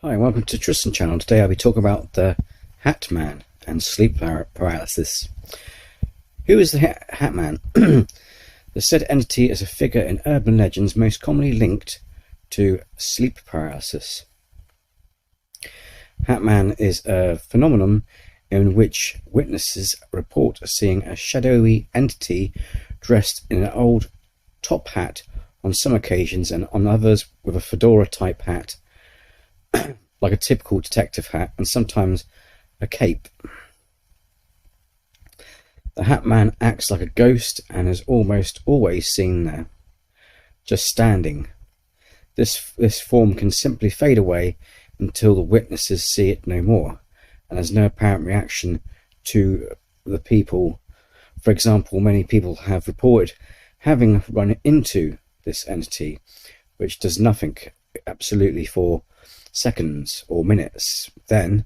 Hi, and welcome to Tristan channel. Today I'll be talking about the Hatman and sleep paralysis. Who is the Hatman? The said entity is a figure in urban legends most commonly linked to sleep paralysis. Hatman is a phenomenon in which witnesses report seeing a shadowy entity dressed in an old top hat on some occasions, and on others with a fedora type hat like a typical detective hat, and sometimes a cape. The Hatman acts like a ghost and is almost always seen there, just standing. This form can simply fade away until the witnesses see it no more, and there's no apparent reaction to the people. For example, many people have reported having run into this entity, which does nothing absolutely for seconds or minutes, then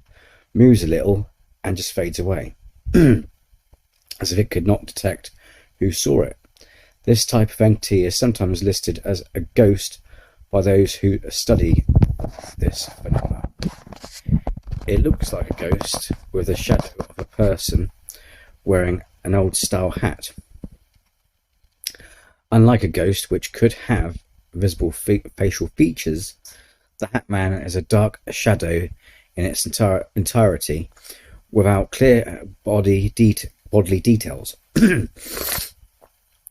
moves a little and just fades away, as if it could not detect who saw it. This type of entity is sometimes listed as a ghost by those who study this phenomenon. It looks like a ghost with the shadow of a person wearing an old style hat. Unlike a ghost, which could have visible facial features, the Hatman is a dark shadow in its entirety, without clear bodily details. It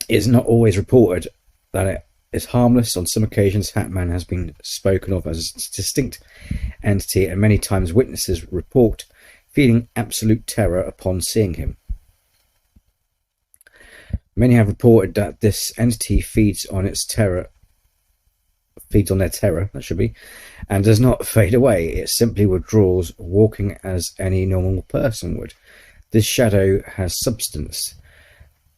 is not always reported that it is harmless. On some occasions, Hatman has been spoken of as a distinct entity, and many times witnesses report feeling absolute terror upon seeing him. Many have reported that this entity feeds on their terror, and does not fade away. It simply withdraws, walking as any normal person would. This shadow has substance.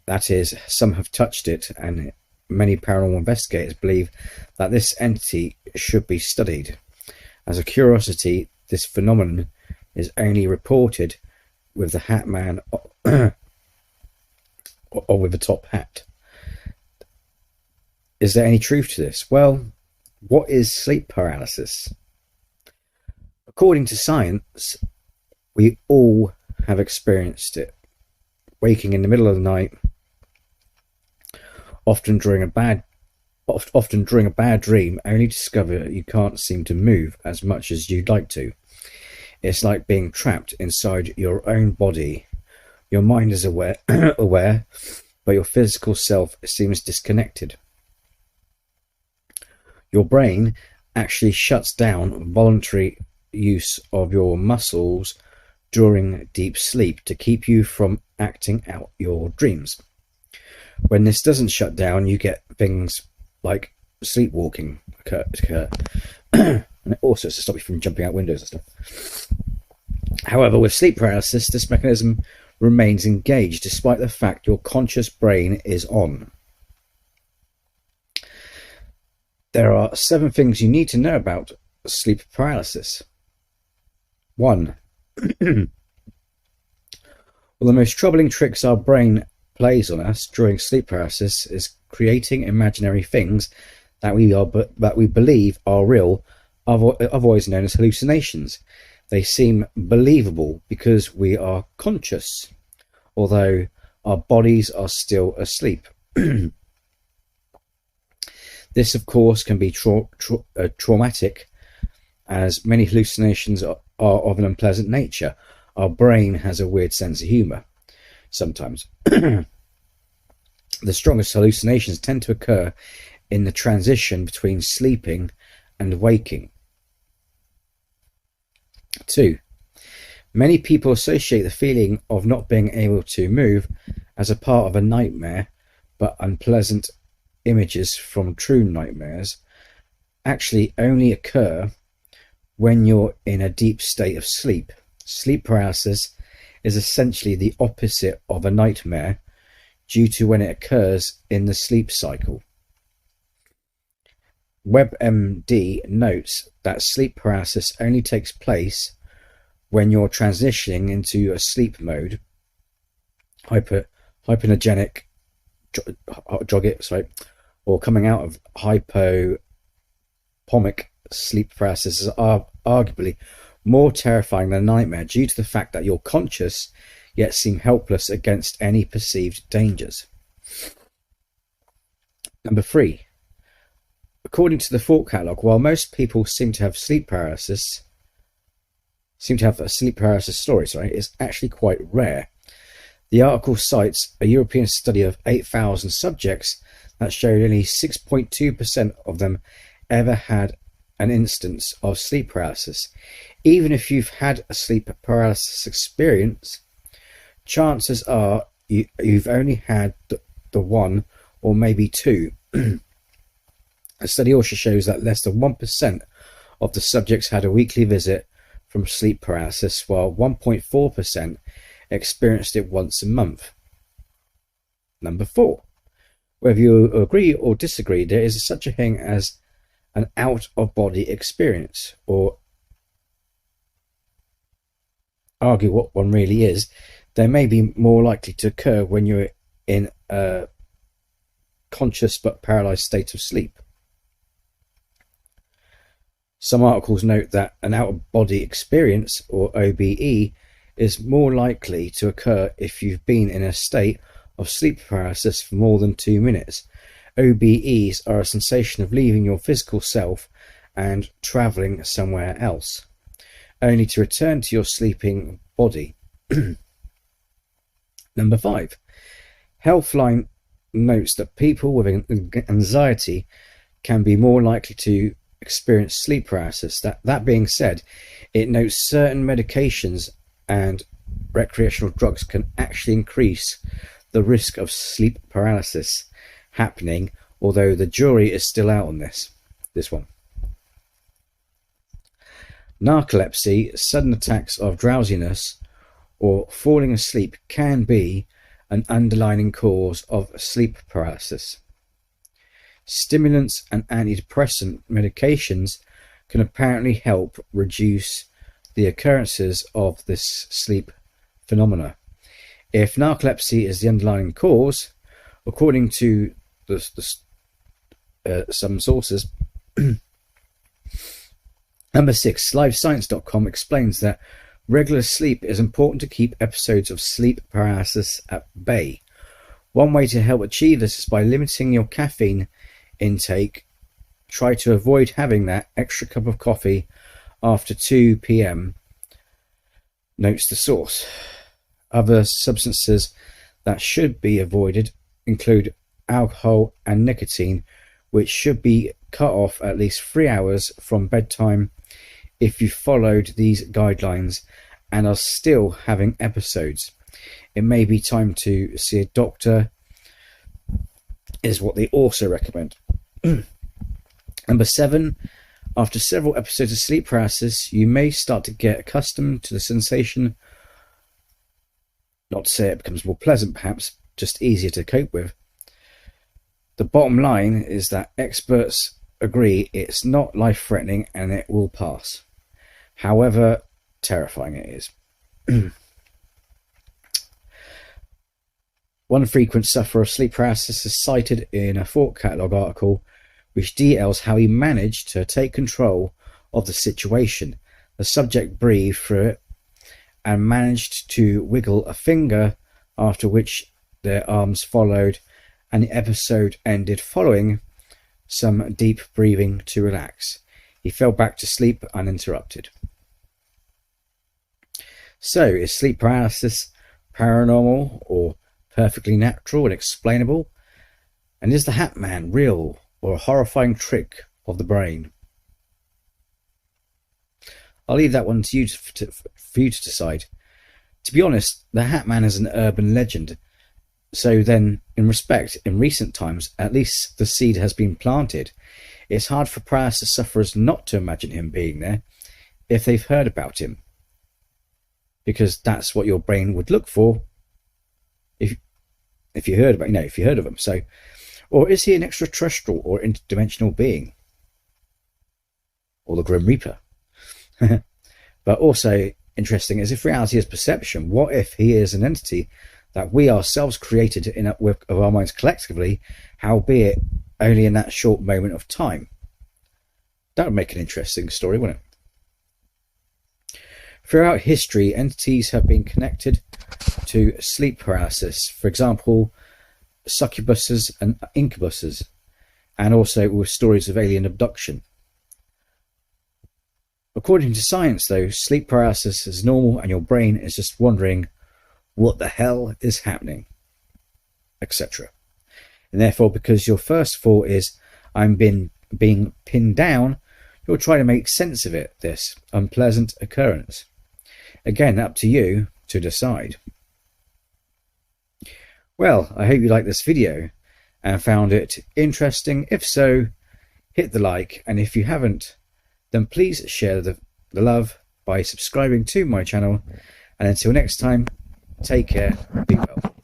That is, some have touched it, and many paranormal investigators believe that this entity should be studied. As a curiosity, this phenomenon is only reported with the Hatman or with a top hat. Is there any truth to this? Well, what is sleep paralysis? According to science, we all have experienced it. Waking in the middle of the night, often during a bad dream, only to discover you can't seem to move as much as you'd like to. It's like being trapped inside your own body. Your mind is aware, but your physical self seems disconnected. Your brain actually shuts down voluntary use of your muscles during deep sleep to keep you from acting out your dreams. When this doesn't shut down, you get things like sleepwalking occur. And it also to stop you from jumping out windows and stuff. However, with sleep paralysis, this mechanism remains engaged despite the fact your conscious brain is on. There are 7 things you need to know about sleep paralysis. 1. One of the most troubling tricks our brain plays on us during sleep paralysis is creating imaginary things that we believe are real, otherwise known as hallucinations. They seem believable because we are conscious, although our bodies are still asleep. This, of course, can be traumatic, as many hallucinations are of an unpleasant nature. Our brain has a weird sense of humour sometimes. The strongest hallucinations tend to occur in the transition between sleeping and waking. 2. Many people associate the feeling of not being able to move as a part of a nightmare, but unpleasant images from true nightmares actually only occur when you're in a deep state of sleep. Sleep paralysis is essentially the opposite of a nightmare due to when it occurs in the sleep cycle. WebMD notes that sleep paralysis only takes place when you're transitioning into a sleep mode, hypogenic or coming out of hypomonic sleep paralysis. arguably more terrifying than a nightmare due to the fact that you're conscious yet seem helpless against any perceived dangers. Number 3. According to the thought catalogue, while most people seem to have a sleep paralysis story, it's actually quite rare. The article cites a European study of 8,000 subjects that showed only 6.2% of them ever had an instance of sleep paralysis. Even if you've had a sleep paralysis experience, chances are you've only had the one or maybe two. A study also shows that less than 1% of the subjects had a weekly visit from sleep paralysis, while 1.4% experienced it once a month. Number 4. Whether you agree or disagree, there is such a thing as an out-of-body experience, or argue what one really is. They may be more likely to occur when you're in a conscious but paralyzed state of sleep. Some articles note that an out-of-body experience, or OBE, is more likely to occur if you've been in a state of sleep paralysis for more than 2 minutes. OBEs are a sensation of leaving your physical self and travelling somewhere else, only to return to your sleeping body. Number 5. Healthline notes that people with anxiety can be more likely to experience sleep paralysis. That being said, it notes certain medications and recreational drugs can actually increase the risk of sleep paralysis happening, although the jury is still out on this one. Narcolepsy, sudden attacks of drowsiness or falling asleep, can be an underlying cause of sleep paralysis. Stimulants and antidepressant medications can apparently help reduce the occurrences of this sleep phenomena. If narcolepsy is the underlying cause, according to some sources, Number 6, LiveScience.com explains that regular sleep is important to keep episodes of sleep paralysis at bay. One way to help achieve this is by limiting your caffeine intake. Try to avoid having that extra cup of coffee after 2 p.m, notes the source. Other substances that should be avoided include alcohol and nicotine, which should be cut off at least 3 hours from bedtime. If you followed these guidelines and are still having episodes, it may be time to see a doctor, is what they also recommend. Number 7, after several episodes of sleep paralysis, you may start to get accustomed to the sensation. Not to say it becomes more pleasant, perhaps just easier to cope with. The bottom line is that experts agree it's not life-threatening and it will pass, however terrifying it is. One frequent sufferer of sleep paralysis is cited in a Thought Catalogue article which details how he managed to take control of the situation. The subject breathed through it and managed to wiggle a finger, after which their arms followed, and the episode ended following some deep breathing to relax. He fell back to sleep uninterrupted. So, is sleep paralysis paranormal or perfectly natural and explainable? And is the Hatman real or a horrifying trick of the brain? I'll leave that one to you for you to decide. To be honest, the Hatman is an urban legend. So then, in recent times, at least the seed has been planted. It's hard for paralysis sufferers not to imagine him being there if they've heard about him, because that's what your brain would look for if you heard about, if you heard of him. So, or is he an extraterrestrial or interdimensional being, or the Grim Reaper? But also interesting is, if reality is perception, what if he is an entity that we ourselves created of our minds collectively, howbeit only in that short moment of time? That would make an interesting story, wouldn't it? Throughout history, entities have been connected to sleep paralysis. For example, succubuses and incubuses, and also with stories of alien abduction. According to science, though, sleep paralysis is normal and your brain is just wondering what the hell is happening, etc. And therefore, because your first thought is, I'm being pinned down, you'll try to make sense of it, this unpleasant occurrence. Again, up to you to decide. Well, I hope you liked this video and found it interesting. If so, hit the like, and if you haven't, then please share the love by subscribing to my channel. And until next time, take care, be well.